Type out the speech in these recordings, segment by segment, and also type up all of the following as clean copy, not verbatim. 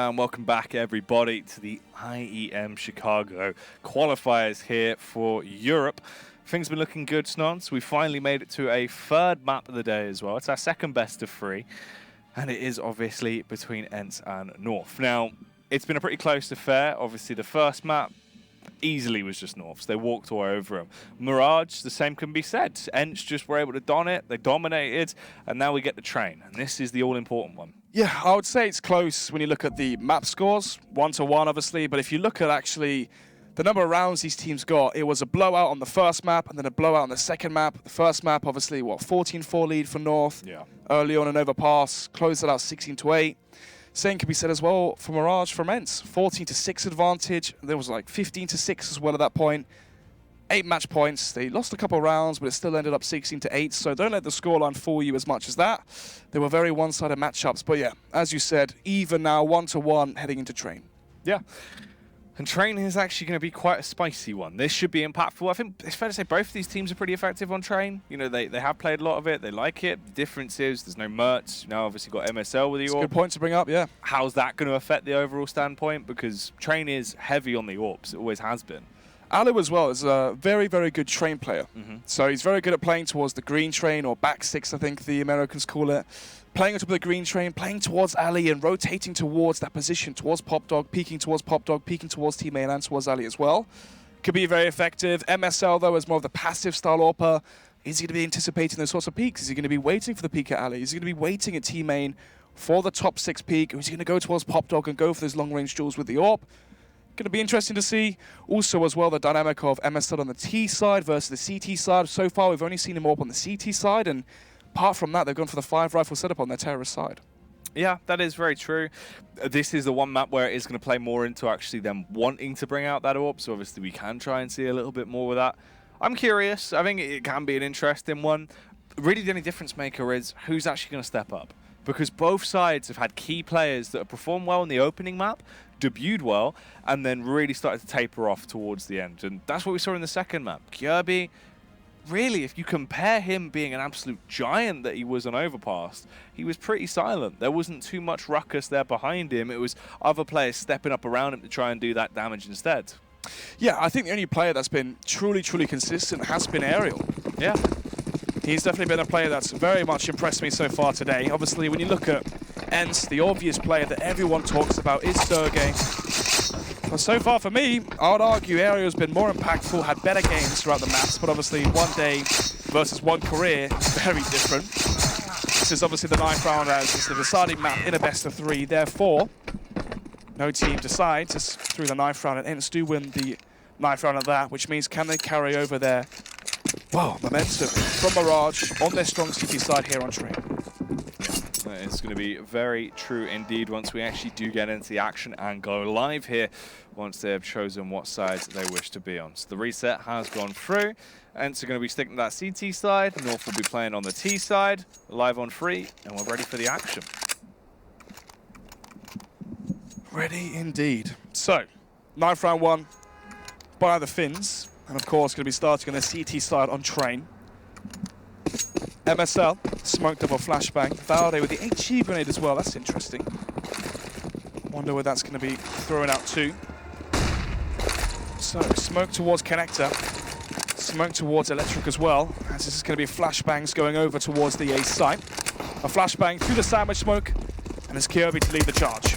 and welcome back everybody to the IEM Chicago qualifiers here for Europe. Things have been looking good, Snons. We finally made it to a third map of the day as well. It's our second best of three, and it is obviously between ENCE and North. Now, it's been a pretty close affair. Obviously, the first map easily was just North's. They walked all over them. Mirage, the same can be said. ENCE just were able to don it, they dominated, and now we get the train. And this is the all-important one. Yeah, I would say it's close when you look at the map scores, 1-1 obviously, but if you look at actually the number of rounds these teams got, it was a blowout on the first map and then a blowout on the second map. The first map, obviously, 14-4 lead for North. Yeah. Early on an overpass, closed it out 16-8. Same can be said as well for Mirage from ENCE. 14-6 advantage. There was like 15-6 as well at that point. 8 match points. They lost a couple of rounds, but it still ended up 16-8. So don't let the scoreline fool you as much as that. They were very one-sided matchups. But yeah, as you said, even now, 1-1 heading into train. Yeah. And train is actually going to be quite a spicy one. This should be impactful. I think it's fair to say both of these teams are pretty effective on train. You know, they have played a lot of it. They like it. The difference is there's no Mertz. You know, obviously got MSL with the AWP. Good point to bring up, yeah. How's that going to affect the overall standpoint? Because train is heavy on the AWPs. It always has been. Alu as well is a very, very good train player. So he's very good at playing towards the green train, or back six, I think the Americans call it. Playing on top of the green train, playing towards Ali and rotating towards that position, towards Pop Dog, peeking towards Pop Dog, peeking towards teammate and towards Ali as well. Could be very effective. MSL, though, is more of the passive style AWPer. Is he going to be anticipating those sorts of peaks? Is he going to be waiting for the peak at Ali? Is he going to be waiting at teammate for the top 6 peak? Or is he going to go towards Pop Dog and go for those long-range duels with the AWP? Going to be interesting to see. Also, as well, the dynamic of MSL on the T side versus the CT side. So far, we've only seen him AWP on the CT side, and apart from that, they've gone for the 5-rifle setup on their terrorist side. Yeah, that is very true. This is the one map where it is going to play more into actually them wanting to bring out that AWP, so obviously we can try and see a little bit more with that. I'm curious. I think it can be an interesting one. Really, the only difference maker is who's actually going to step up. Because both sides have had key players that have performed well in the opening map, debuted well, and then really started to taper off towards the end. And that's what we saw in the second map. Kirby, really, if you compare him being an absolute giant that he was on Overpass, he was pretty silent. There wasn't too much ruckus there behind him. It was other players stepping up around him to try and do that damage instead. Yeah, I think the only player that's been truly consistent has been Aerial. Yeah. He's definitely been a player that's very much impressed me so far today. Obviously, when you look at ENCE, the obvious player that everyone talks about is Sergey. But so far for me, I would argue Aerial's been more impactful, had better games throughout the maps, but obviously one day versus one career, very different. This is obviously the 9th round as it's the deciding map in a best of 3. Therefore, no team decides. It's through the 9th round, and ENCE do win the 9th round of that, which means can they carry over their momentum from Mirage on their strong CT side here on train. It's going to be very true indeed once we actually do get into the action and go live here once they have chosen what sides they wish to be on. So the reset has gone through. ENCE are going to be sticking to that CT side. North will be playing on the T side. Live on 3, and we're ready for the action. Ready indeed. So, 9th round 1 by the Finns. And of course, going to be starting on the CT side on train. MSL, smoked up a flashbang. Valde with the HE grenade as well. That's interesting. Wonder where that's going to be thrown out to. So, smoke towards connector. Smoke towards electric as well. As this is going to be flashbangs going over towards the A site. A flashbang through the sandwich smoke. And it's Kirby to lead the charge.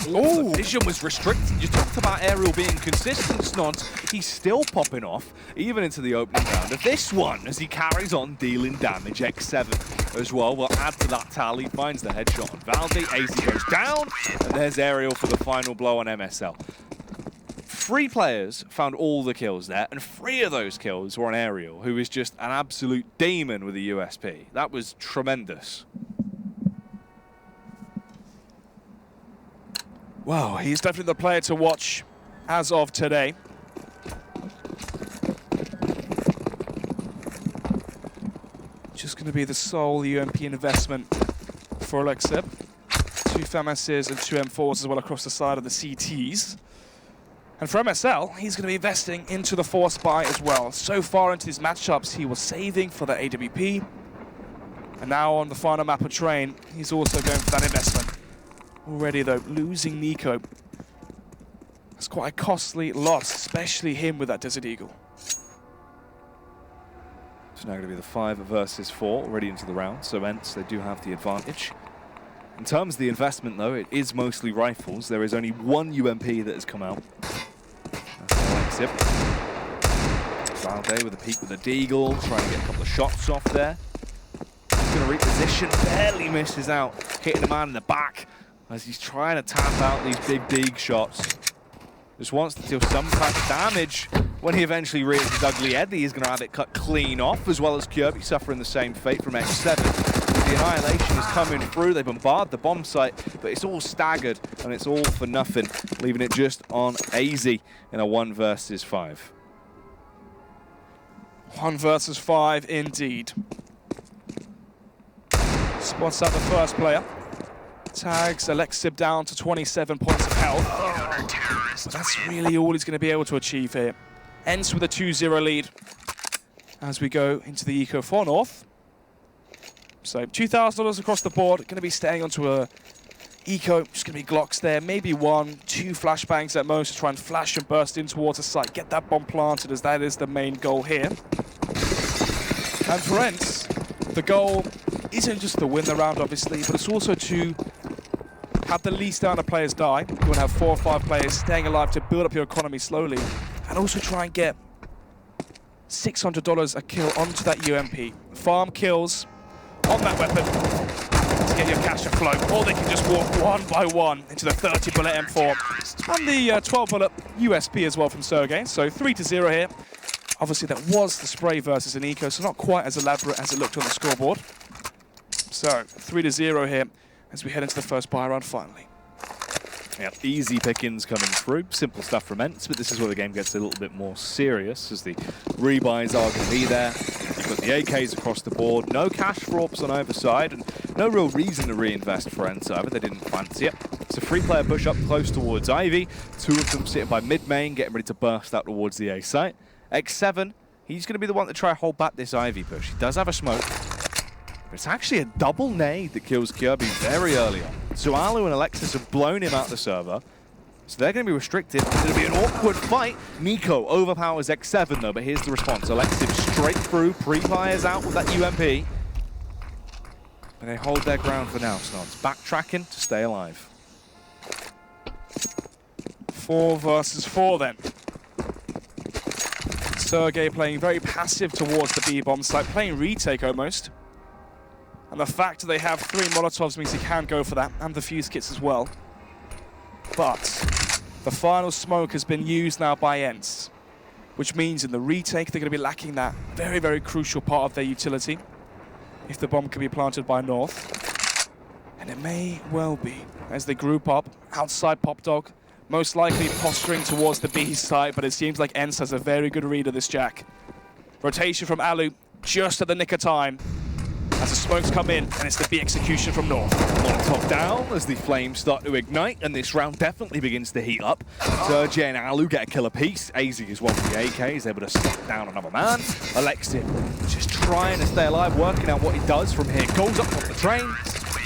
Oh, the vision was restricted. You talked about Aerial being consistent, Snont. He's still popping off, even into the opening round of this one, as he carries on dealing damage. X7 as well will add to that tally, finds the headshot on Valde. AZ goes down, and there's Aerial for the final blow on MSL. 3 players found all the kills there, and 3 of those kills were on Aerial, who is just an absolute demon with a USP. That was tremendous. Wow, he's definitely the player to watch as of today. Just going to be the sole UMP investment for Elixir. 2 FAMASs and 2 M4s as well across the side of the CTs. And for MSL, he's going to be investing into the Force Buy as well. So far into these matchups, he was saving for the AWP. And now on the final map of train, he's also going for that investment. Already, though, losing Nico. That's quite a costly loss, especially him with that Desert Eagle. It's now going to be the 5 versus 4 already into the round, so ENCE, they do have the advantage. In terms of the investment, though, it is mostly rifles. There is only one UMP that has come out. That's the Valde with a peek with a Deagle, trying to get a couple of shots off there. He's going to reposition, barely misses out, hitting the man in the back as he's trying to tap out these big Deagle shots. Just wants to deal some kind of damage. When he eventually rears his ugly head, he's going to have it cut clean off, as well as Kirby suffering the same fate from X7. The Annihilation is coming through, they bombard the bomb site, but it's all staggered, and it's all for nothing, leaving it just on AZ in a 1 versus 5. 1 versus 5 indeed. Spots out the first player. Tags Alexib down to 27 points of health. But that's really all he's going to be able to achieve here. ENCE with a 2-0 lead as we go into the Eco for North. So $2,000 across the board. Going to be staying onto a Eco. Just going to be Glocks there. Maybe 1, 2 flashbangs at most to try and flash and burst in towards the site. Get that bomb planted, as that is the main goal here. And for ENCE, the goal isn't just to win the round, obviously, but it's also to have the least amount of players die. You want to have 4 or 5 players staying alive to build up your economy slowly, and also try and get $600 a kill onto that UMP. Farm kills on that weapon to get your cash to flow, or they can just walk one by one into the 30-bullet M4 and the 12-bullet USP as well from Sergey. So 3-0 here. Obviously, that was the spray versus an Eco, so not quite as elaborate as it looked on the scoreboard. So 3-0 here as we head into the first buy round finally. Yeah, easy pickings coming through. Simple stuff from ENCE, but this is where the game gets a little bit more serious, as the rebuys are going to be there. You've got the AKs across the board, no cash for orbs on either side, and no real reason to reinvest for ENCE either. They didn't fancy it. It's a 3-player push up close towards Ivy. 2 of them sitting by mid-main, getting ready to burst out towards the A site. X7, he's going to be the one to try and hold back this Ivy push. He does have a smoke. It's actually a double nade that kills Kirby very early on. So Alu and Alexis have blown him out the server. So they're going to be restricted. It's going to be an awkward fight. Nico overpowers X7 though, but here's the response. Alexis straight through, pre-fires out with that UMP. But they hold their ground for now, Snods. Backtracking to stay alive. 4 versus 4 then. Sergey playing very passive towards the B-bomb site, playing retake almost. And the fact that they have 3 Molotovs means he can go for that, and the fuse kits as well. But the final smoke has been used now by ENCE, which means in the retake they're going to be lacking that very, very crucial part of their utility if the bomb can be planted by North. And it may well be, as they group up outside Pop Dog, most likely posturing towards the B side, but it seems like ENCE has a very good read of this Jack. Rotation from Alu just at the nick of time as the smokes come in, and it's the B execution from North. Molotov down as the flames start to ignite, and this round definitely begins to heat up. Sergey and Alu get a kill apiece. AZ as well from the AK is able to stop down another man. Alexib just trying to stay alive, working out what he does from here. Goes up on the train,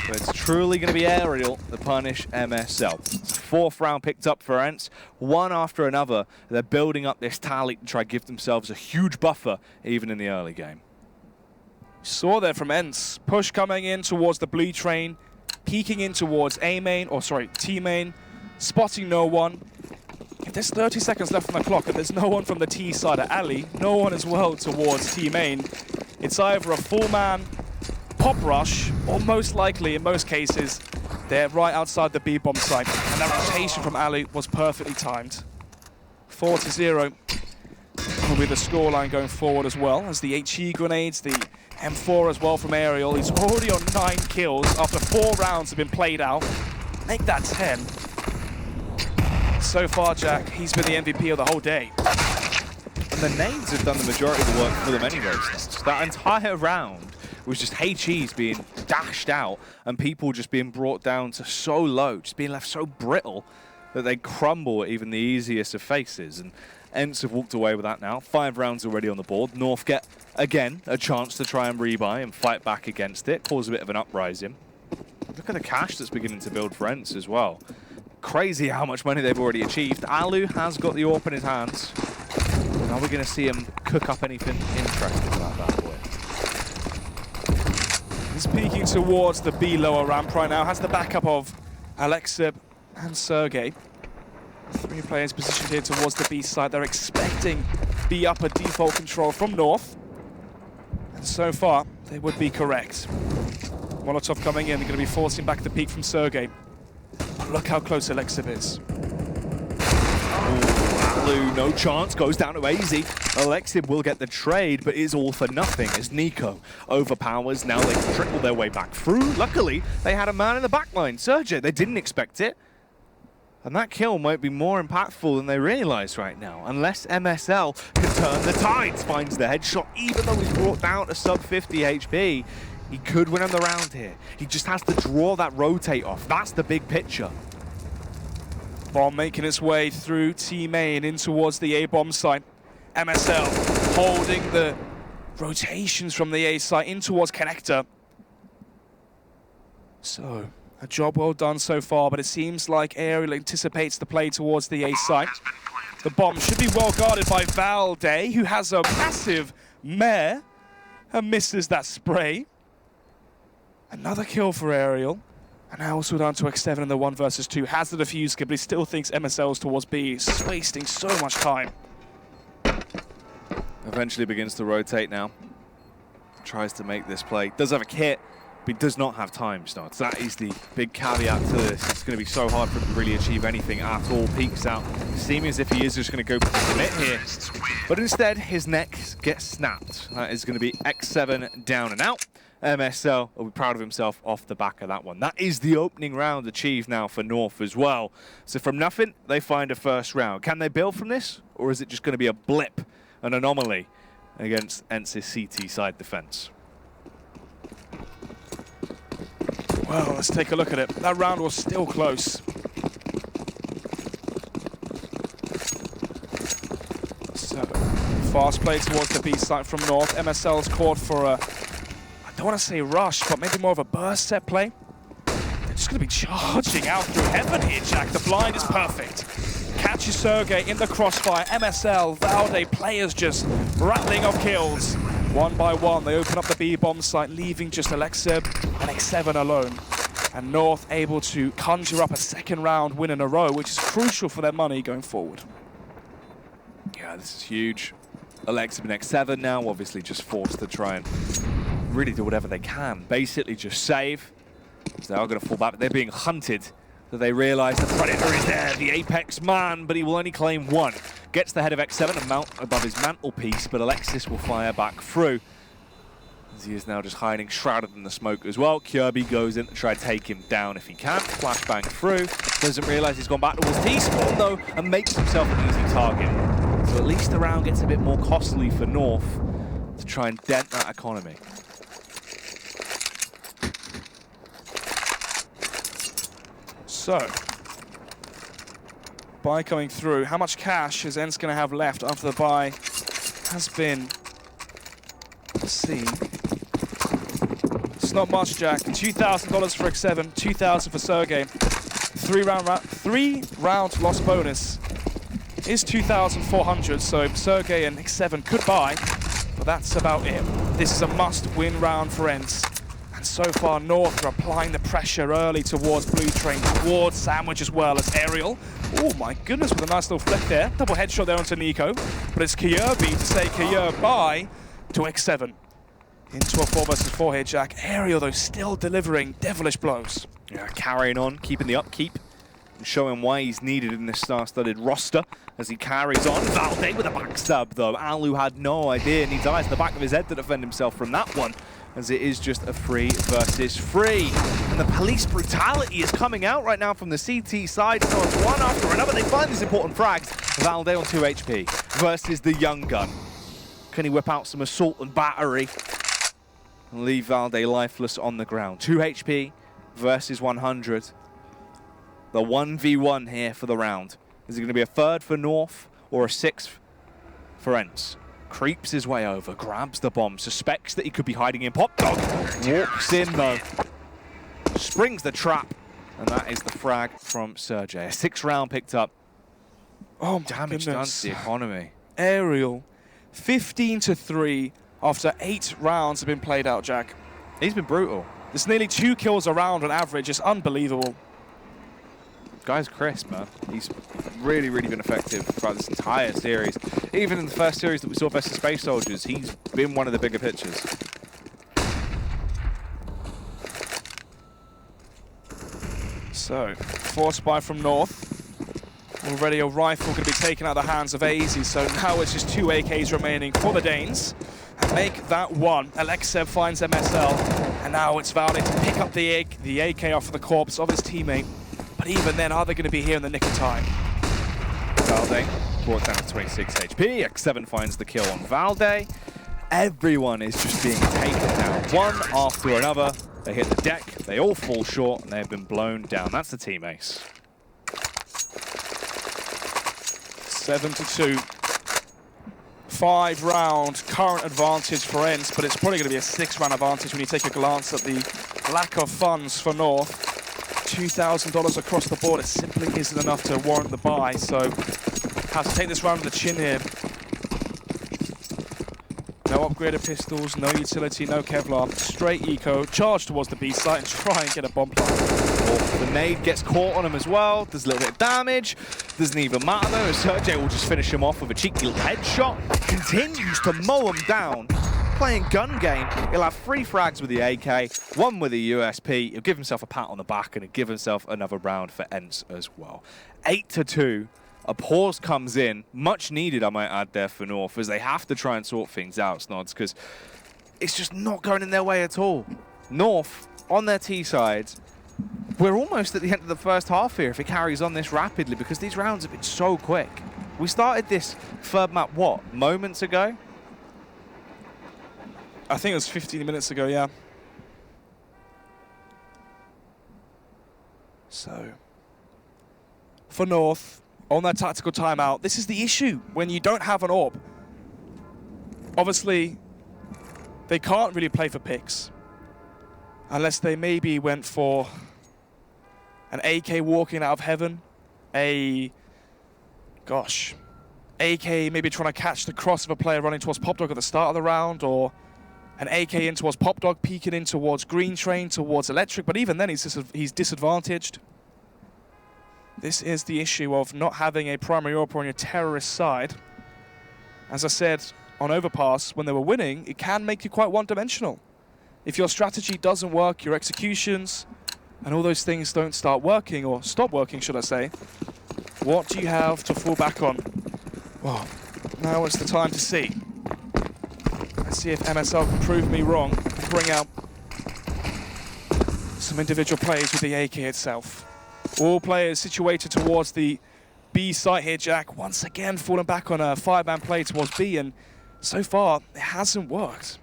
but it's truly going to be Aerial to punish MSL. It's the 4th round picked up for ENCE. One after another, they're building up this tally to try to give themselves a huge buffer, even in the early game. Saw there from ENCE. Push coming in towards the blue train, peeking in towards A main, or sorry, T main, spotting no one. If there's 30 seconds left on the clock and there's no one from the T side of Ali, no one as well towards T main, it's either a full man pop rush, or most likely, in most cases, they're right outside the B bomb site. And that rotation from Ali was perfectly timed. 4-0 will be the scoreline going forward as well, as the HE grenades, the M4 as well from Aerial. He's already on 9 kills after 4 rounds have been played out. Make that 10. So far, Jack, he's been the MVP of the whole day. And the nades have done the majority of the work for them anyway. That entire round was just HEs being dashed out and people just being brought down to so low, just being left so brittle that they crumble at even the easiest of faces. And ENCE have walked away with that now. 5 rounds already on the board. North get, again, a chance to try and rebuy and fight back against it, cause a bit of an uprising. Look at the cash that's beginning to build for ENCE as well. Crazy how much money they've already achieved. Alu has got the AWP in his hands. Now we're going to see him cook up anything interesting about that boy. He's peeking towards the B lower ramp right now. Has the backup of Alexib and Sergey. 3 players positioned here towards the B side. They're expecting B upper default control from North. And so far, they would be correct. Molotov coming in. They're going to be forcing back the peak from Sergey. But look how close Alexib is. Alu, no chance, goes down to AZ. Alexib will get the trade, but is all for nothing as Nico overpowers. Now they can trickle their way back through. Luckily, they had a man in the backline, Sergey. They didn't expect it. And that kill might be more impactful than they realize right now, unless MSL can turn the tides. Finds the headshot, even though he's brought down to sub 50 HP. He could win on the round here. He just has to draw that rotate off. That's the big picture. Bomb making its way through T main in towards the A bomb site. MSL holding the rotations from the A site in towards connector. So, a job well done so far, but it seems like Aerial anticipates the play towards the A site. The bomb should be well guarded by Valde, who has a massive mare and misses that spray. Another kill for Aerial. And now also down to X7 in the 1 versus 2. Has the defuse kit, but he still thinks MSL's towards B. He's wasting so much time. Eventually begins to rotate now. Tries to make this play. Does have a kit, but he does not have time starts. That is the big caveat to this. It's going to be so hard for him to really achieve anything at all. Peeks out, seeming as if he is just going to go for the commit here. But instead, his neck gets snapped. That is going to be X7 down and out. MSL will be proud of himself off the back of that one. That is the opening round achieved now for North as well. So from nothing, they find a first round. Can they build from this? Or is it just going to be a blip, an anomaly against ENCE's CT side defense? Well, let's take a look at it. That round was still close. So, fast play towards the B side from North. MSL's called for a, I don't want to say rush, but maybe more of a burst set play. They're just going to be charging out through heaven here, Jack. The blind is perfect. Catches Sergey in the crossfire. MSL, Valde, players just rattling off kills. One by one, they open up the B bomb site, leaving just Alexib and X7 alone. And North able to conjure up a second round win in a row, which is crucial for their money going forward. Yeah, this is huge. Alexib and X7 now obviously just forced to try and really do whatever they can. Basically just save. So they are going to fall back, but they're being hunted. So they realize the Predator is there, the apex man, but he will only claim one. Gets the head of X7 and mount above his mantelpiece, but Alexis will fire back through. As he is now just hiding, shrouded in the smoke as well. Kirby goes in to try to take him down if he can. Flashbang through. Doesn't realize he's gone back towards T-spawn though, and makes himself an easy target. So at least the round gets a bit more costly for North to try and dent that economy. So, buy coming through. How much cash is ENCE going to have left after the buy has been, let's see. It's not much, Jack. $2,000 for X7, $2,000 for Sergey. Three round loss bonus is 2,400, so Sergey and X7 could buy, but that's about it. This is a must-win round for ENCE. So far, North are applying the pressure early towards Blue Train, towards Sandwich as well as Aerial. Oh my goodness, with a nice little flick there. Double headshot there onto Nico. But it's Kirby to say Kirby bye to X7. Into a 4 versus 4 here, Jack. Aerial, though, still delivering devilish blows. Yeah, carrying on, keeping the upkeep, and showing why he's needed in this star-studded roster as he carries on. Valde with a backstab, though. Alu had no idea, needs eyes in the back of his head to defend himself from that one, as it is just a 3 versus 3. And the police brutality is coming out right now from the CT side, so it's one after another. They find these important frags. Valde on 2 HP versus the young gun. Can he whip out some assault and battery and leave Valde lifeless on the ground? 2 HP versus 100. The 1v1 here for the round. Is it going to be a third for North or a 6th for ENCE? Creeps his way over, grabs the bomb, suspects that he could be hiding in Pop Dog. Walks in though. springs the trap, and that is the frag from Sergey. A 6th round picked up. Oh, my Damage done to the economy. Aerial, 15-3 after 8 rounds have been played out, Jack. He's been brutal. There's nearly 2 kills a round on average. It's unbelievable. Guy's crisp, man. He's really, really been effective throughout this entire series. Even in the first series that we saw versus Space Soldiers, he's been one of the bigger pitchers. So, force buy from North. Already a rifle going to be taken out of the hands of AZ, so now it's just 2 AKs remaining for the Danes. And make that 1. Alexev finds MSL, and now it's Valde to pick up the AK off of the corpse of his teammate. But even then, are they going to be here in the nick of time? Valde brought down to 26 HP. X7 finds the kill on Valde. Everyone is just being taken down one after another. They hit the deck, they all fall short, and they have been blown down. That's the team ace. 7-2. 5-round current advantage for ENCE, but it's probably going to be a 6-round advantage when you take a glance at the lack of funds for North. $2,000 across the board, it simply isn't enough to warrant the buy, so have to take this round with the chin here. No upgraded pistols, no utility, no Kevlar, straight eco, charge towards the B site and try and get a bomb plant. The nade gets caught on him as well, does a little bit of damage, doesn't even matter though, Sergey will just finish him off with a cheeky headshot, continues to mow him down. Playing gun game, he'll have 3 frags with the AK, 1 with the USP, he'll give himself a pat on the back and he'll give himself another round for ENCE as well. 8-2. A pause comes in, much needed I might add there for North, as they have to try and sort things out, Snods, because it's just not going in their way at all. North, on their T side, we're almost at the end of the first half here if it carries on this rapidly, because these rounds have been so quick. We started this third map, what, moments ago? I think it was 15 minutes ago, yeah. So, for North, on their tactical timeout, this is the issue when you don't have an AWP. Obviously, they can't really play for picks unless they maybe went for an AK walking out of heaven, AK maybe trying to catch the cross of a player running towards Pop Dog at the start of the round, or an AK in towards Pop Dog, peeking in towards Green Train, towards Electric, but even then he's disadvantaged. This is the issue of not having a primary AWP on your terrorist side. As I said on Overpass, when they were winning, it can make you quite one-dimensional. If your strategy doesn't work, your executions, and all those things don't start working, or stop working, should I say, what do you have to fall back on? Well, now it's the time to see. Let's see if MSL can prove me wrong, bring out some individual plays with the AK itself. All players situated towards the B site here, Jack. Once again, falling back on a 5-man play towards B, and so far, it hasn't worked.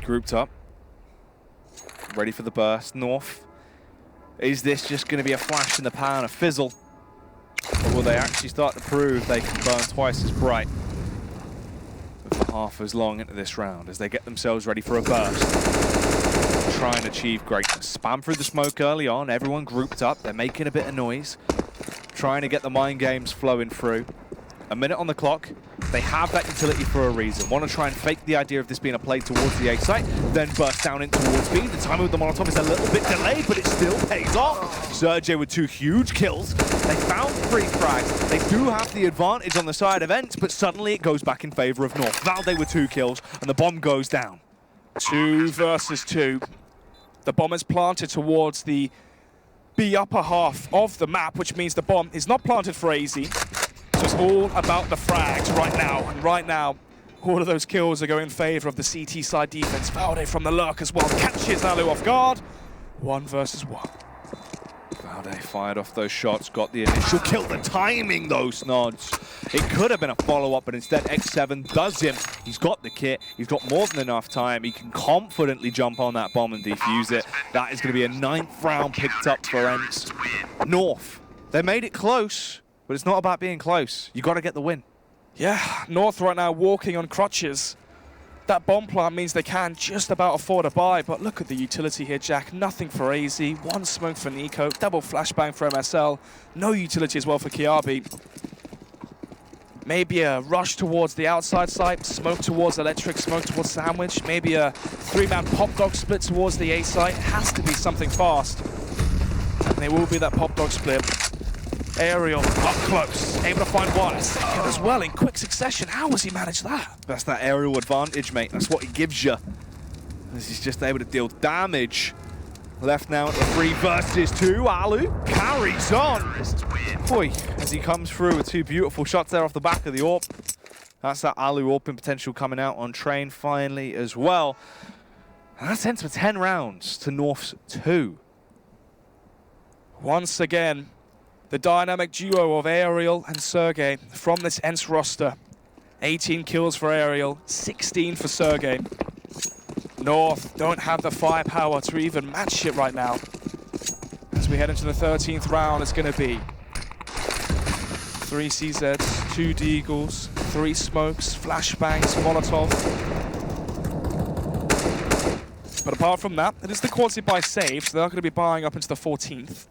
Grouped up. Ready for the burst. North. Is this just going to be a flash in the pan, a fizzle? Or will they actually start to prove they can burn twice as bright for half as long into this round as they get themselves ready for a burst? Try and achieve greatness. Spam through the smoke early on, everyone grouped up, they're making a bit of noise, trying to get the mind games flowing through. A minute on the clock, they have that utility for a reason. Want to try and fake the idea of this being a play towards the A site, then burst down in towards B. The timing with the Molotov is a little bit delayed, but it still pays off. Sergey with 2 huge kills. They found 3 frags. They do have the advantage on the side of ENCE, but suddenly it goes back in favor of North. Valde with 2 kills, and the bomb goes down. 2 versus 2. The bomb is planted towards the B upper half of the map, which means the bomb is not planted for AZ. So it's all about the frags right now. And right now, all of those kills are going in favor of the CT side defense. Valde from the lurk as well catches Alu off guard. 1 versus 1. Valde fired off those shots, got the initial kill. The timing, though, Snods. It could have been a follow-up, but instead X7 does him. He's got the kit. He's got more than enough time. He can confidently jump on that bomb and defuse it. That is going to be a 9th round picked up for ENCE. North, they made it close, but it's not about being close. You got to get the win. Yeah, North right now walking on crutches. That bomb plant means they can just about afford a buy, but look at the utility here, Jack. Nothing for AZ, one smoke for Nico, double flashbang for MSL, no utility as well for Kiabi. Maybe a rush towards the outside site, smoke towards Electric, smoke towards Sandwich, maybe a 3-man pop dog split towards the A site. Has to be something fast. And there will be that pop dog split. Aerial, up close, able to find one, a second as well in quick succession. How has he managed that? That's that aerial advantage, mate. That's what he gives you. As he's just able to deal damage. Left now at the 3 versus 2. Alu carries on. Boy, as he comes through with 2 beautiful shots there off the back of the AWP. That's that Alu AWP potential coming out on Train finally as well. And that's ENCE for 10 rounds to North's 2. Once again, the dynamic duo of Aerial and Sergey from this ENCE roster. 18 kills for Aerial, 16 for Sergey. North don't have the firepower to even match it right now. As we head into the 13th round, it's going to be 3 CZs, 2 Deagles, 3 smokes, flashbangs, Molotov. But apart from that, it is the quality buy save, so they're going to be buying up into the 14th.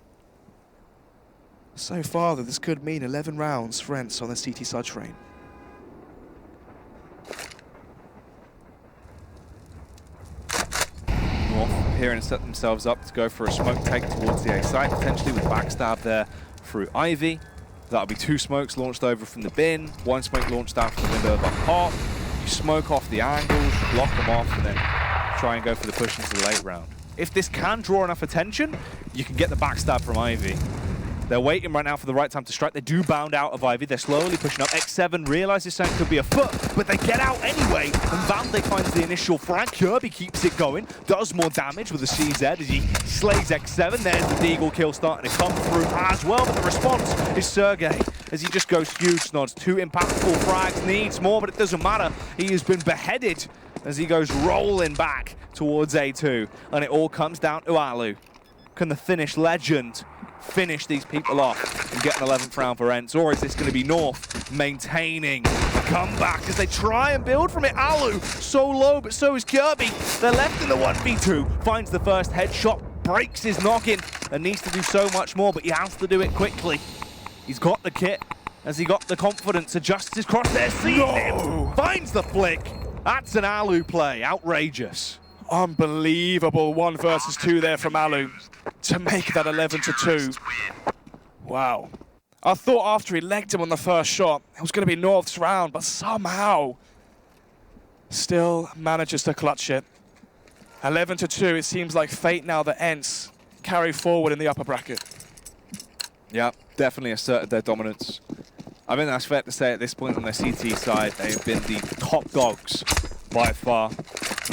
So far, this could mean 11 rounds for ENCE on the CT side train. North appearing to set themselves up to go for a smoke take towards the A site, potentially with backstab there through Ivy. That'll be 2 smokes launched over from the bin, 1 smoke launched down from the window of the hop. You smoke off the angles, block them off, and then try and go for the push into the late round. If this can draw enough attention, you can get the backstab from Ivy. They're waiting right now for the right time to strike. They do bound out of Ivy. They're slowly pushing up. X7 realizes something could be a foot, but they get out anyway. And Van Dijk finds the initial frag. Kirby keeps it going. Does more damage with the CZ as he slays X7. There's the Deagle kill starting to come through as well. But the response is Sergey as he just goes huge nods. 2 impactful frags. Needs more, but it doesn't matter. He has been beheaded as he goes rolling back towards A2. And it all comes down to Alu. Can the Finnish legend finish these people off and get an 11th round for ENCE, or is this going to be North maintaining a comeback as they try and build from it? Alu so low, but so is Kirby. They're left in the 1v2, finds the first headshot, breaks his noggin, and needs to do so much more, but he has to do it quickly. He's got the kit, as he got the confidence, adjusts his crosshair, sees him, finds the flick. That's an Alu play, outrageous. Unbelievable 1 versus 2 there from Alu to make that 11-2. Wow. I thought after he legged him on the first shot, it was going to be North's round, but somehow still manages to clutch it. 11-2, it seems like fate now that ENCE carry forward in the upper bracket. Yeah, definitely asserted their dominance. I think that's fair to say at this point on their CT side, they've been the top dogs by far,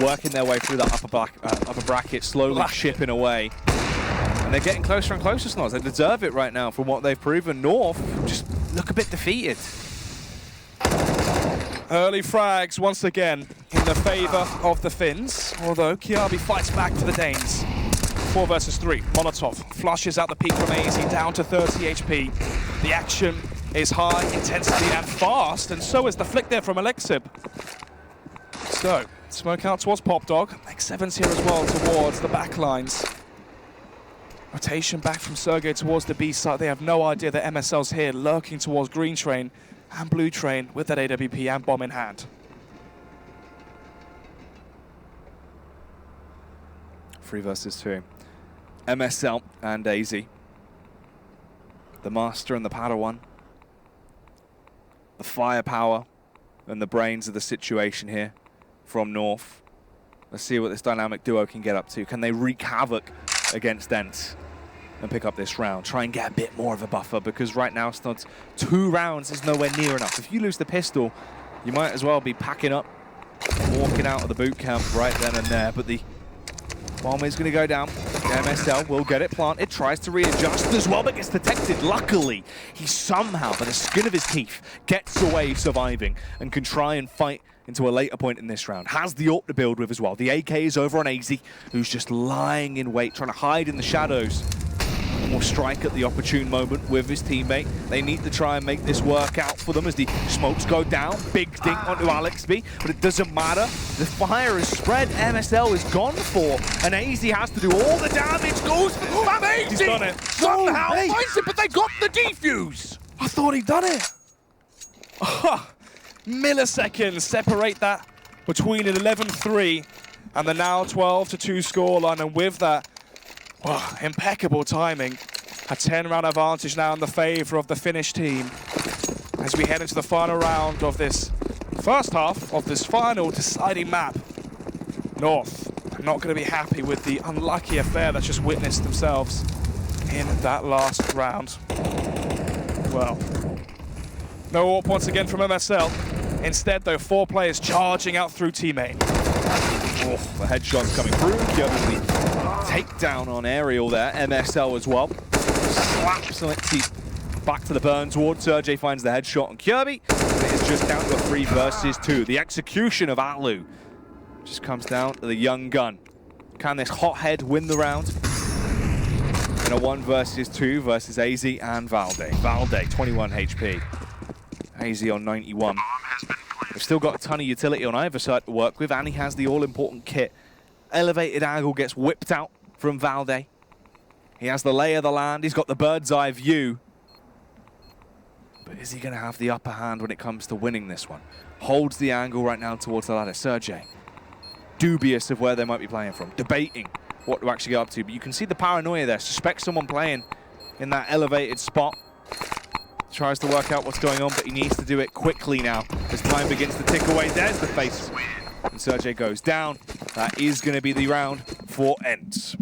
working their way through that upper bracket, slowly chipping away. And they're getting closer and closer, Snoz. They deserve it right now from what they've proven. North just look a bit defeated. Early frags once again in the favor of the Finns, although Kiabi fights back for the Danes. 4 versus 3. Molotov flushes out the peak from AZ down to 30 HP. The action is high, intensity and fast, and so is the flick there from Alexib. So, smoke out towards Pop Dog. X7's here as well towards the back lines. Rotation back from Sergey towards the B side. They have no idea that MSL's here, lurking towards Green Train and Blue Train with that AWP and bomb in hand. 3 versus 2. MSL and AZ. The master and the Padawan. The firepower and the brains of the situation here from North. Let's see what this dynamic duo can get up to. Can they wreak havoc against ENCE and pick up this round? Try and get a bit more of a buffer, because right now, Snods, 2 rounds is nowhere near enough. If you lose the pistol, you might as well be packing up, walking out of the boot camp right then and there. But the bomb is going to go down. MSL will get it planted, tries to readjust as well, but gets detected. Luckily, he somehow, by the skin of his teeth, gets away surviving and can try and fight into a later point in this round. Has the AWP to build with as well. The AK is over on AZ, who's just lying in wait, trying to hide in the shadows. will strike at the opportune moment with his teammate. They need to try and make this work out for them as the smokes go down. Big dink onto Alexby, but it doesn't matter. The fire is spread. MSL is gone for, and AZ has to do all the damage. Goes for AZ! He's done it. Somehow finds it, but they got the defuse! I thought he'd done it. Milliseconds separate that between an 11-3 and the now 12-2 scoreline, and with that, impeccable timing. A 10-round advantage now in the favor of the Finnish team as we head into the final round of this first half of this final deciding map. North are not going to be happy with the unlucky affair that's just witnessed themselves in that last round. Well, no AWP once again from MSL. Instead, though, 4 players charging out through teammate. Oh, the headshot's coming through. Kirby takedown on aerial there. MSL as well. Slaps Alexi back to the burn towards. Sergey finds the headshot on Kirby. It is just down to a 3 versus 2. The execution of Atlu just comes down to the young gun. Can this hothead win the round? In a 1 versus 2 versus AZ and Valde. Valde, 21 HP. AZ on 91. We've still got a ton of utility on either side to work with, and he has the all-important kit. Elevated angle gets whipped out from Valde. He has the lay of the land, he's got the bird's eye view. But is he going to have the upper hand when it comes to winning this one? Holds the angle right now towards the ladder. Sergey, dubious of where they might be playing from, debating what to actually get up to, but you can see the paranoia there. Suspects someone playing in that elevated spot. Tries to work out what's going on, but he needs to do it quickly now as time begins to tick away. There's the face. And Sergey goes down. That is going to be the round for ENCE.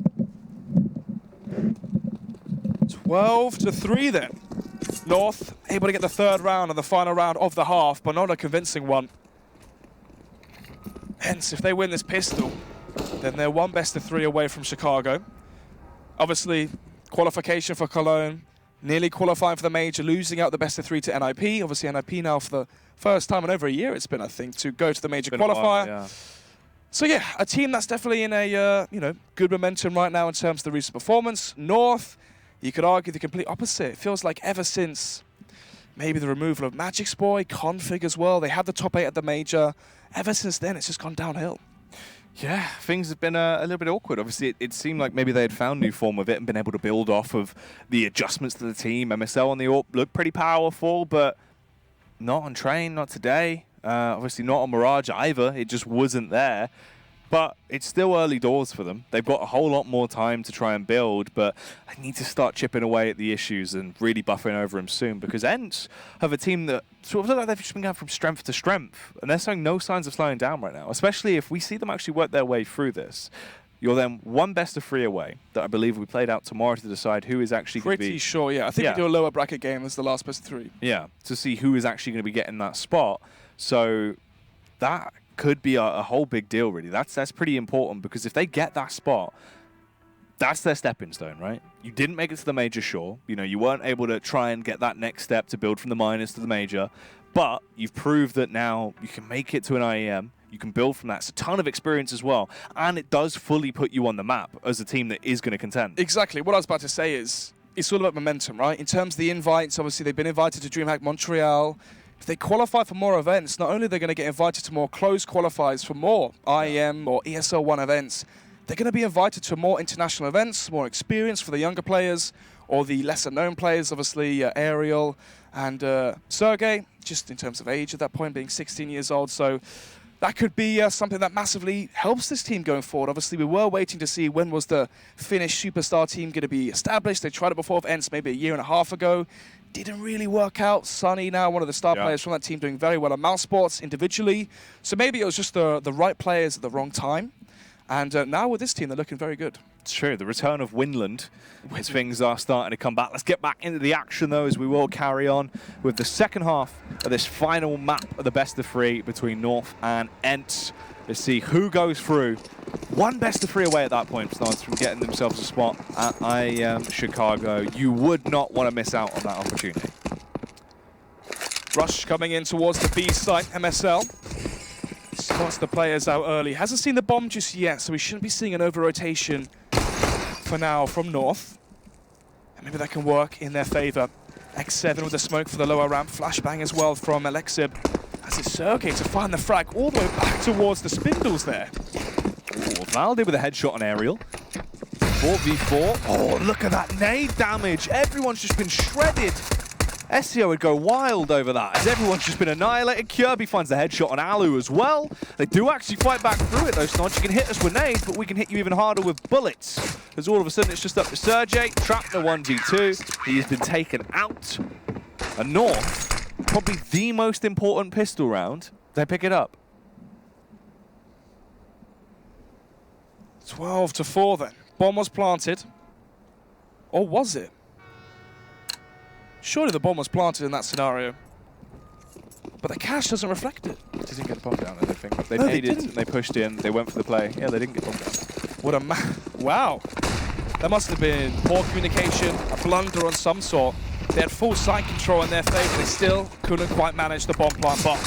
12-3 then. North able to get the 3rd round and the final round of the half, but not a convincing one. ENCE, if they win this pistol, then they're 1 best-of-3 away from Chicago. Obviously, qualification for Cologne. Nearly qualifying for the major, losing out the best-of-3 to NIP. Obviously, NIP now for the first time in over a year it's been, I think, to go to the major qualifier. While, yeah. So yeah, a team that's definitely in a good momentum right now in terms of the recent performance. North, you could argue the complete opposite. It feels like ever since maybe the removal of Magic's boy, Config as well, they had the top 8 at the major. Ever since then, it's just gone downhill. Yeah, things have been a little bit awkward. Obviously, it seemed like maybe they had found new form of it and been able to build off of the adjustments to the team. MSL on the AWP looked pretty powerful, but not on Train, not today. Obviously not on Mirage either. It just wasn't there. But it's still early doors for them. They've got a whole lot more time to try and build, but I need to start chipping away at the issues and really buffering over them soon, because ENCE have a team that sort of look like they've just been going from strength to strength, and they're showing no signs of slowing down right now, especially if we see them actually work their way through this. You're then 1 best-of-3 away that I believe we played out tomorrow to decide who is actually going to be... Pretty sure, yeah. I think we do a lower bracket game as the last best-of-3. Yeah, to see who is actually going to be getting that spot. So that could be a whole big deal, really. That's pretty important, because if they get that spot, that's their stepping stone, right? You didn't make it to the major, sure. You know, you weren't able to try and get that next step to build from the minors to the major, but you've proved that now you can make it to an IEM. You can build from that. It's a ton of experience as well, and it does fully put you on the map as a team that is going to contend. Exactly. What I was about to say is, it's all about momentum, right? In terms of the invites, obviously they've been invited to DreamHack Montreal. If they qualify for more events, not only are they going to get invited to more closed qualifiers for more IEM or ESL1 events, they're going to be invited to more international events, more experience for the younger players or the lesser-known players, obviously Ariel and Sergey, just in terms of age at that point, being 16 years old. So that could be something that massively helps this team going forward. Obviously, we were waiting to see when was the Finnish superstar team going to be established. They tried it before with ENCE maybe a year and a half ago. Didn't really work out. Sunny now, one of the star players from that team, doing very well at Mouse Sports individually. So maybe it was just the right players at the wrong time. And now with this team, they're looking very good. It's true. The return of Winland, as things are starting to come back. Let's get back into the action, though, as we will carry on with the second half of this final map of the best-of-3 between North and ENCE. Let's see who goes through. 1 best-of-3 away at that point, Stans, from getting themselves a spot at IEM Chicago. You would not want to miss out on that opportunity. Rush coming in towards the B site, MSL. Spots the players out early. Hasn't seen the bomb just yet, so we shouldn't be seeing an over-rotation for now from North. Maybe that can work in their favor. X7 with the smoke for the lower ramp. Flashbang as well from Alexib. As it's Sergey to find the frag all the way back towards the spindles there. Ooh, Valde with a headshot on Aerial. 4v4. Oh, look at that nade damage. Everyone's just been shredded. SEO would go wild over that, as everyone's just been annihilated. Kirby finds the headshot on Alu as well. They do actually fight back through it, though, Snodge. You can hit us with nades, but we can hit you even harder with bullets. As all of a sudden, it's just up to Sergey. Trapped in a 1v2. He has been taken out. And North, probably the most important pistol round. They pick it up. 12-4 then. Bomb was planted. Or was it? Surely the bomb was planted in that scenario. But the cache doesn't reflect it. They didn't get the bomb down, I don't think. They naded and they pushed in, they went for the play. Yeah, they didn't get the bomb down. What a wow. That must have been poor communication, a blunder on some sort. They had full site control in their favor. They still couldn't quite manage the bomb plant. But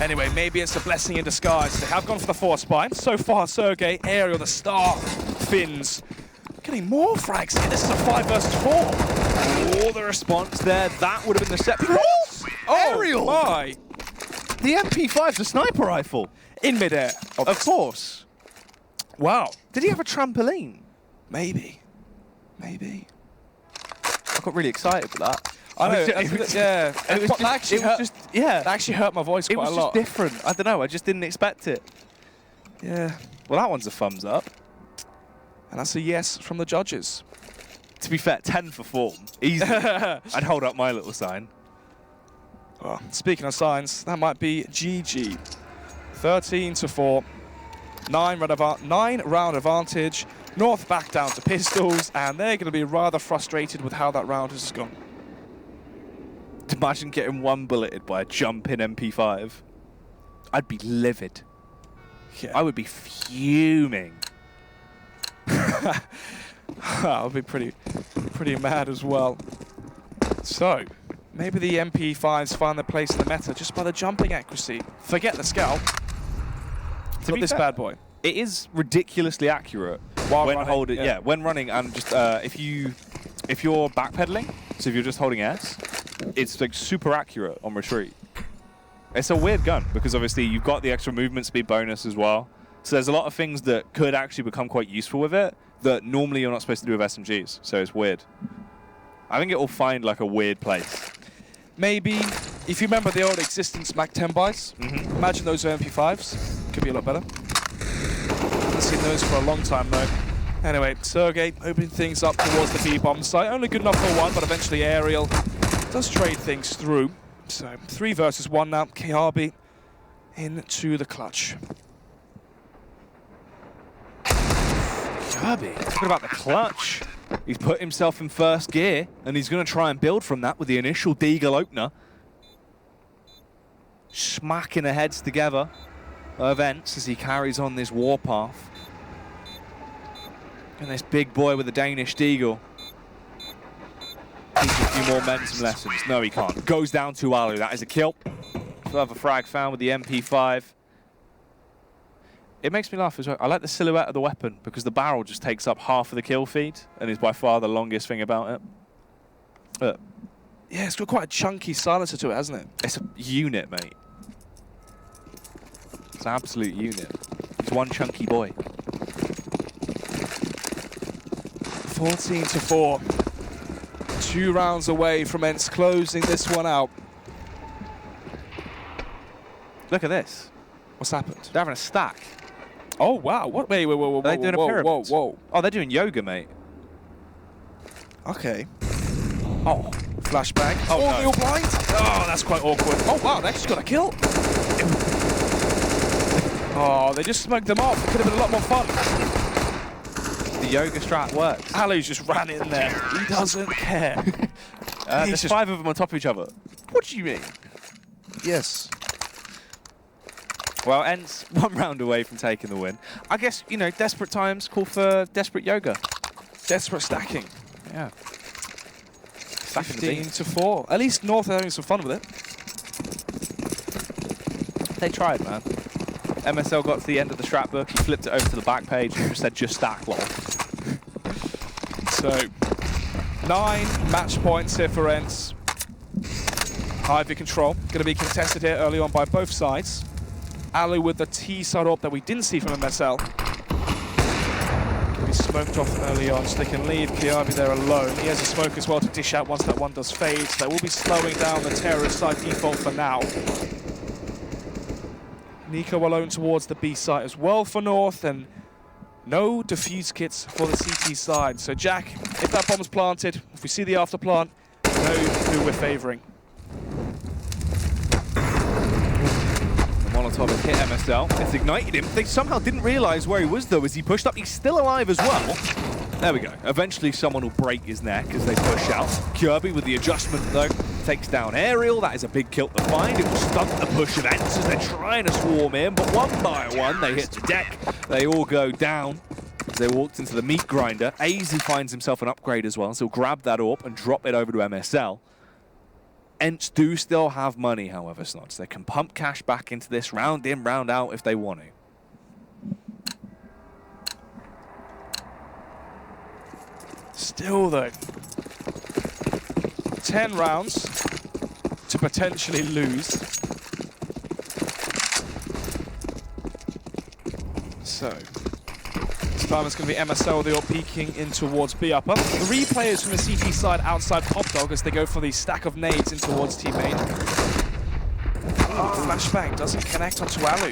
anyway, maybe it's a blessing in disguise. They have gone for the force spine. So far, Sergey, Aerial, the star, Finns. Getting more frags here. This is a 5 versus 4. Oh, the response there. That would have been the set. Oh, Aerial! my. The MP5's a sniper rifle. In midair. Of course. Wow. Did he have a trampoline? Maybe. Maybe. I got really excited for that. I know. Yeah. That actually hurt my voice quite a lot. It was just different. I don't know. I just didn't expect it. Yeah. Well, that one's a thumbs up. And that's a yes from the judges. To be fair, 10 for form. Easy. I'd hold up my little sign. Well, speaking of signs, that might be GG. 13-4. 9 round advantage. North back down to pistols, and they're going to be rather frustrated with how that round has gone. Imagine getting one bulleted by a jumping MP5. I'd be livid. Yeah. I would be fuming. I would be pretty mad as well. So, maybe the MP5s find their place in the meta just by the jumping accuracy. Forget the scout. Got this bad boy. It is ridiculously accurate While when running, holding. yeah. Yeah, when running, and just if you're backpedaling, so if you're just holding S, it's like super accurate on retreat. It's a weird gun because obviously you've got the extra movement speed bonus as well. So there's a lot of things that could actually become quite useful with it that normally you're not supposed to do with SMGs. So it's weird. I think it will find like a weird place. Maybe, if you remember the old Existence Mac 10 buys, imagine those are MP5s. Could be a lot better. Haven't seen those for a long time though. Anyway, Sergey opening things up towards the B-bomb site. Only good enough for one, but eventually Aerial does trade things through. So 3 versus 1 now. KRB into the clutch. Kirby, talking about the clutch. He's put himself in first gear, and he's going to try and build from that with the initial Deagle opener. Smacking the heads together of ENCE as he carries on this warpath. And this big boy with the Danish Deagle. Teach a few more momentum lessons. No, he can't. Goes down to Alu. That is a kill. Further frag found with the MP5. It makes me laugh as well. I like the silhouette of the weapon because the barrel just takes up half of the kill feed and is by far the longest thing about it. Yeah, it's got quite a chunky silencer to it, hasn't it? It's a unit, mate. It's an absolute unit. It's one chunky boy. 14-4. 2 rounds away from ENCE closing this one out. Look at this. What's happened? They're having a stack. Oh, wow. What? Wait, whoa, Are they doing a pyramid? whoa. Oh, they're doing yoga, mate. Okay. Oh. Flashbang. Oh, no. You're blind? Oh, that's quite awkward. Oh, wow, they actually got a kill. Oh, they just smoked them off. It could have been a lot more fun. The yoga strat works. Alu's just ran in there. He doesn't care. There's 5 of them on top of each other. What do you mean? Yes. Well, ENCE 1 round away from taking the win. I guess, you know, desperate times call for desperate yoga. Desperate stacking. Yeah. Stacking the beat. 15-4. At least North are having some fun with it. They tried, man. MSL got to the end of the strat book, he flipped it over to the back page and just said, just stack, lol. So, 9 match points here for ENCE. Ivy control, going to be contested here early on by both sides. Ali with the T side up that we didn't see from MSL. He smoked off early on, so they can leave Kiabi there alone. He has a smoke as well to dish out once that one does fade. So they will be slowing down the terrorist side default for now. Nico alone towards the B site as well for North, and no defuse kits for the CT side. So Jack, if that bomb's planted, if we see the after plant, we know who we're favouring. Molotov has hit MSL. It's ignited him. They somehow didn't realize where he was, though, as he pushed up. He's still alive as well. There we go. Eventually, someone will break his neck as they push out. Kirby, with the adjustment, though, takes down Aerial. That is a big kill to find. It will stunt the push of ENCE as they're trying to swarm in, but one by one, they hit the deck. They all go down as they walked into the meat grinder. AZ finds himself an upgrade as well, so he'll grab that up and drop it over to MSL. ENCE do still have money, however, Snods. They can pump cash back into this round in, round out if they want to. Still, though, 10 rounds to potentially lose. So, this time it's going to be MSL. They are peeking in towards B upper. 3 players from the CT side outside Pop Dog as they go for the stack of nades in towards team main. Oh, flashbang doesn't connect onto Alu.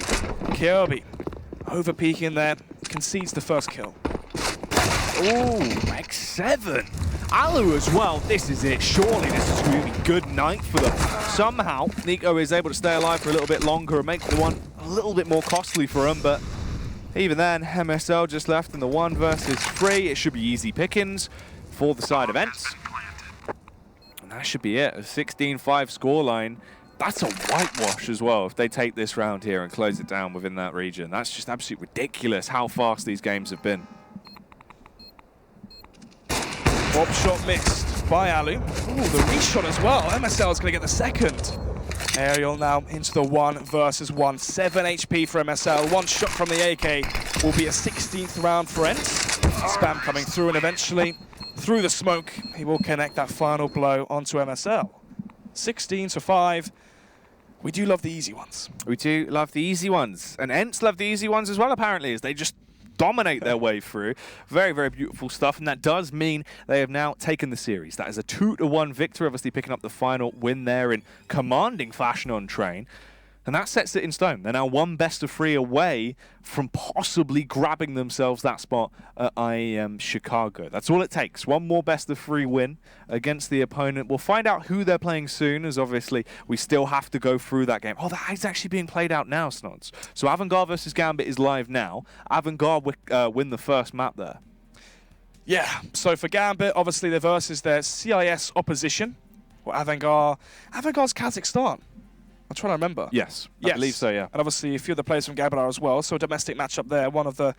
Kirby over peeking there, concedes the first kill. Oh, X7. Alu as well. This is it. Surely this is going to be good night for them. Somehow, Nico is able to stay alive for a little bit longer and make the one a little bit more costly for him, but even then, MSL just left in the 1 versus 3. It should be easy pickings for the side of ENCE. And that should be it. A 16-5 scoreline. That's a whitewash as well if they take this round here and close it down within that region. That's just absolutely ridiculous how fast these games have been. Bob shot missed by Alu. Ooh, the reshot as well. MSL is going to get the second. Aerial now into the 1 versus 1. 7 HP for MSL. 1 shot from the AK will be a 16th round for ENCE. Spam coming through, and eventually, through the smoke, he will connect that final blow onto MSL. 16-5. We do love the easy ones. We do love the easy ones. And ENCE love the easy ones as well, apparently, as they just dominate their way through. Very, very beautiful stuff, and that does mean they have now taken the series. That is a 2-1 victory, obviously picking up the final win there in commanding fashion on Train. And that sets it in stone. They're now 1 best-of-3 away from possibly grabbing themselves that spot at IEM Chicago. That's all it takes. 1 more best-of-3 win against the opponent. We'll find out who they're playing soon, as obviously we still have to go through that game. Oh, that is actually being played out now, Snods. So Avantgarde versus Gambit is live now. Avantgarde win the first map there. Yeah, so for Gambit, obviously the versus their CIS opposition. Or Avantgarde's Kazakhstan. I'm trying to remember. Yes, I believe so, yeah. And obviously a few of the players from Gambit are as well, so a domestic matchup there, one of the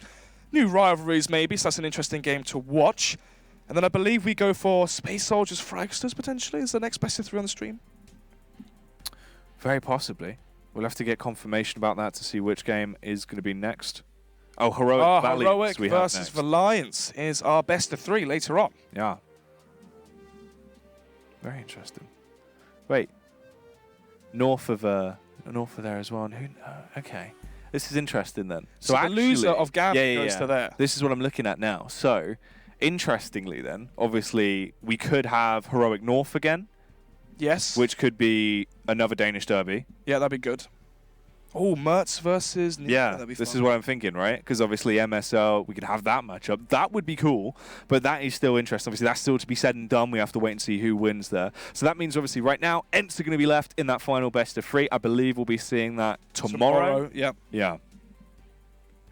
new rivalries maybe, so that's an interesting game to watch. And then I believe we go for Space Soldiers Fragsters potentially as the next best of 3 on the stream. Very possibly. We'll have to get confirmation about that to see which game is going to be next. Oh, Heroic Valiance Heroic we versus Valiance is our best of 3 later on. Yeah. Very interesting. Wait. North of there as well. And who? Okay, this is interesting then. So actually, the loser of Gambit goes to there. This is what I'm looking at now. So, interestingly then, obviously we could have Heroic North again. Yes. Which could be another Danish derby. Yeah, that'd be good. Oh, Mertz versus Nico. Yeah, this is what I'm thinking, right? Because obviously MSL, we could have that matchup. That would be cool, but that is still interesting. Obviously, that's still to be said and done. We have to wait and see who wins there. So that means, obviously, right now, ENCE are going to be left in that final best of 3. I believe we'll be seeing that tomorrow. Yeah. Yeah.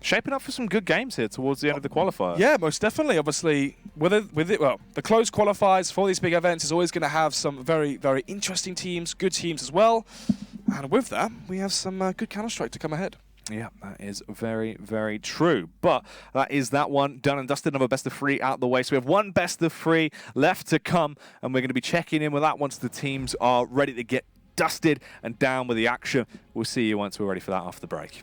Shaping up for some good games here towards the end of the qualifier. Yeah, most definitely. Obviously, well, the closed qualifiers for these big events is always going to have some very, very interesting teams, good teams as well. And with that, we have some good Counter-Strike to come ahead. Yeah, that is very, very true. But that is that one done and dusted. Another best of 3 out the way. So we have 1 best of 3 left to come, and we're going to be checking in with that once the teams are ready to get dusted and down with the action. We'll see you once we're ready for that after the break.